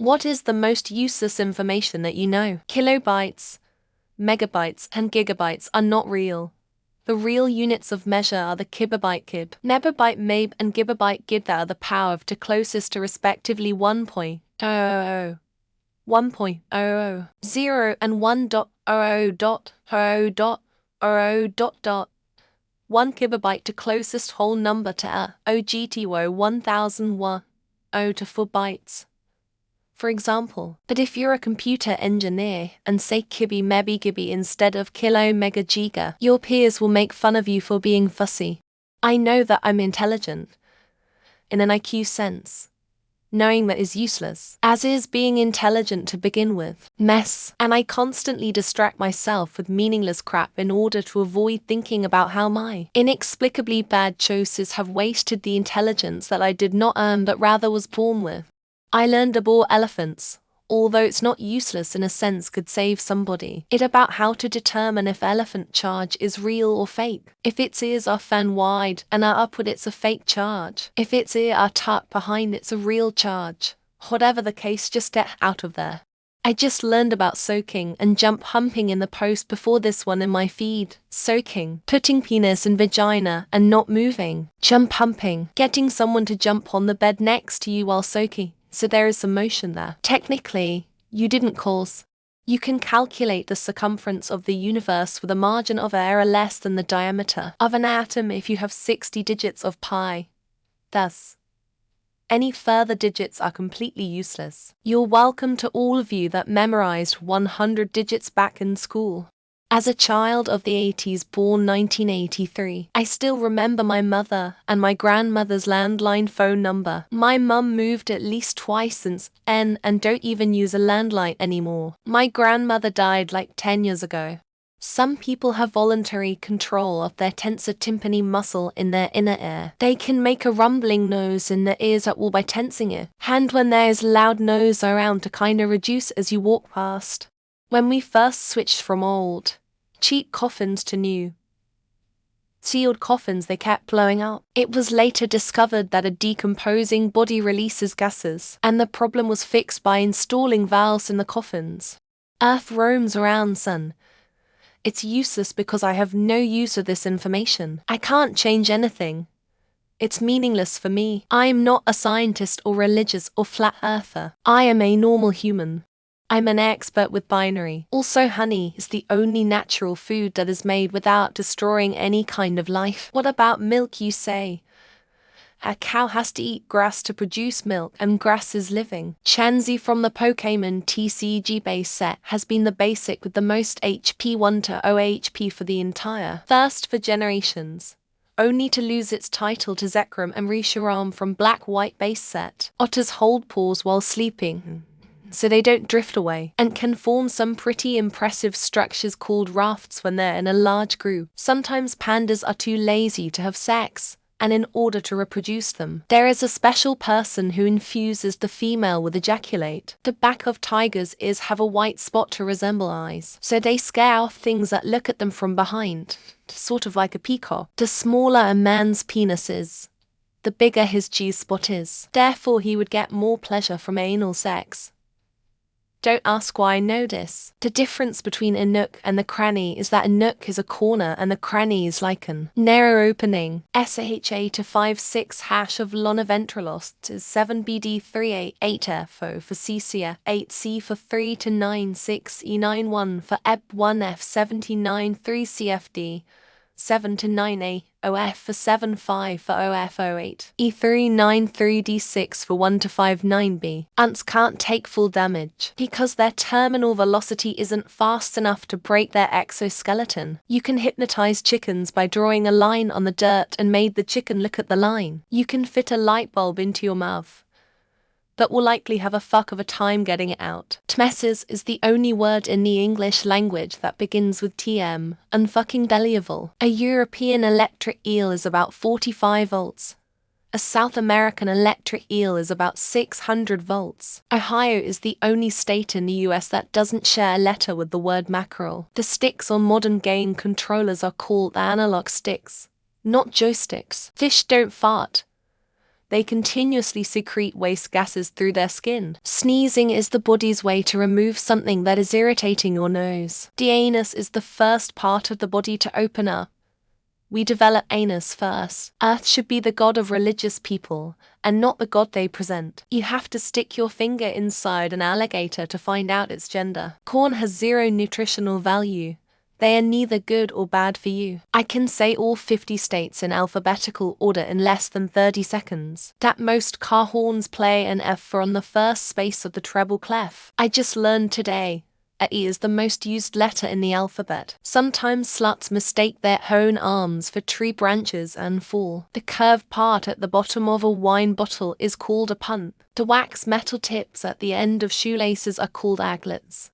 What is the most useless information that you know? Kilobytes, megabytes, and gigabytes are not real. The real units of measure are the kilobyte kib, megabyte mabe, and gigabyte gib that are the power of the closest to respectively 1.000, 1.000, and 1.00.00.00. 1 kilobyte to closest whole number to a OGTO 1001 to 4 bytes. For example, but if you're a computer engineer and say kibby mebby gibby instead of kilo mega giga, your peers will make fun of you for being fussy. I know that I'm intelligent, in an IQ sense. Knowing that is useless, as is being intelligent to begin with. Mess. And I constantly distract myself with meaningless crap in order to avoid thinking about how my inexplicably bad choices have wasted the intelligence that I did not earn but rather was born with. I learned about elephants, although it's not useless in a sense could save somebody. It about how to determine if elephant charge is real or fake. If its ears are fan wide and are upward, it's a fake charge. If its ears are tucked behind, it's a real charge. Whatever the case, just get out of there. I just learned about soaking and jump humping in the post before this one in my feed. Soaking, putting penis in vagina and not moving. Jump humping, getting someone to jump on the bed next to you while soaking. So there is some motion there. Technically, you didn't cause. You can calculate the circumference of the universe with a margin of error less than the diameter of an atom if you have 60 digits of pi. Thus, any further digits are completely useless. You're welcome to all of you that memorized 100 digits back in school. As a child of the 80s born 1983, I still remember my mother and my grandmother's landline phone number. My mum moved at least twice since then and don't even use a landline anymore. My grandmother died like 10 years ago. Some people have voluntary control of their tensor tympani muscle in their inner ear. They can make a rumbling noise in their ears at all by tensing it. Hand when there is loud noise around to kinda reduce as you walk past. When we first switched from old, cheap coffins to new sealed coffins, they kept blowing up. It was later discovered that a decomposing body releases gases, and the problem was fixed by installing valves in the coffins. Earth roams around sun. It's useless because I have no use of this information. I can't change anything. It's meaningless for me. I am not a scientist or religious or flat earther. I am a normal human. I'm an expert with binary. Also, honey is the only natural food that is made without destroying any kind of life. What about milk, you say? A cow has to eat grass to produce milk, and grass is living. Chansey from the Pokemon TCG base set has been the basic with the most HP 1 to 0 HP for the entire thirst for generations, only to lose its title to Zekrom and Reshiram from Black-White base set. Otters hold paws while sleeping, so they don't drift away, and can form some pretty impressive structures called rafts when they're in a large group. Sometimes pandas are too lazy to have sex, and in order to reproduce them, there is a special person who infuses the female with ejaculate. The back of tigers' ears have a white spot to resemble eyes, so they scare off things that look at them from behind, sort of like a peacock. The smaller a man's penis is, the bigger his G-spot is. Therefore, he would get more pleasure from anal sex. Don't ask why I know this. The difference between a nook and the cranny is that a nook is a corner and the cranny is like an narrow opening. SHA to 56 hash of Lona Ventrilos is 7BD388FO for CCA, 8C for 3 to 96E91 for EB1F79 3CFD, 7 to 9A, OF for 75 for OF08, E393D6 for 1 to 59B. Ants can't take full damage because their terminal velocity isn't fast enough to break their exoskeleton. You can hypnotize chickens by drawing a line on the dirt and made the chicken look at the line. You can fit a light bulb into your mouth, but will likely have a fuck of a time getting it out. Tmesses is the only word in the English language that begins with TM, unfucking believable. A European electric eel is about 45 volts. A South American electric eel is about 600 volts. Ohio is the only state in the US that doesn't share a letter with the word mackerel. The sticks on modern game controllers are called analog sticks, not joysticks. Fish don't fart, They continuously secrete waste gases through their skin. Sneezing is the body's way to remove something that is irritating your nose. The anus is the first part of the body to open up. We develop anus first. Earth should be the god of religious people, and not the god they present. You have to stick your finger inside an alligator to find out its gender. Corn has zero nutritional value. They are neither good or bad for you. I can say all 50 states in alphabetical order in less than 30 seconds. That most car horns play an F for on the first space of the treble clef. I just learned today. A E is the most used letter in the alphabet. Sometimes sluts mistake their own arms for tree branches and fall. The curved part at the bottom of a wine bottle is called a punt. The wax metal tips at the end of shoelaces are called aglets.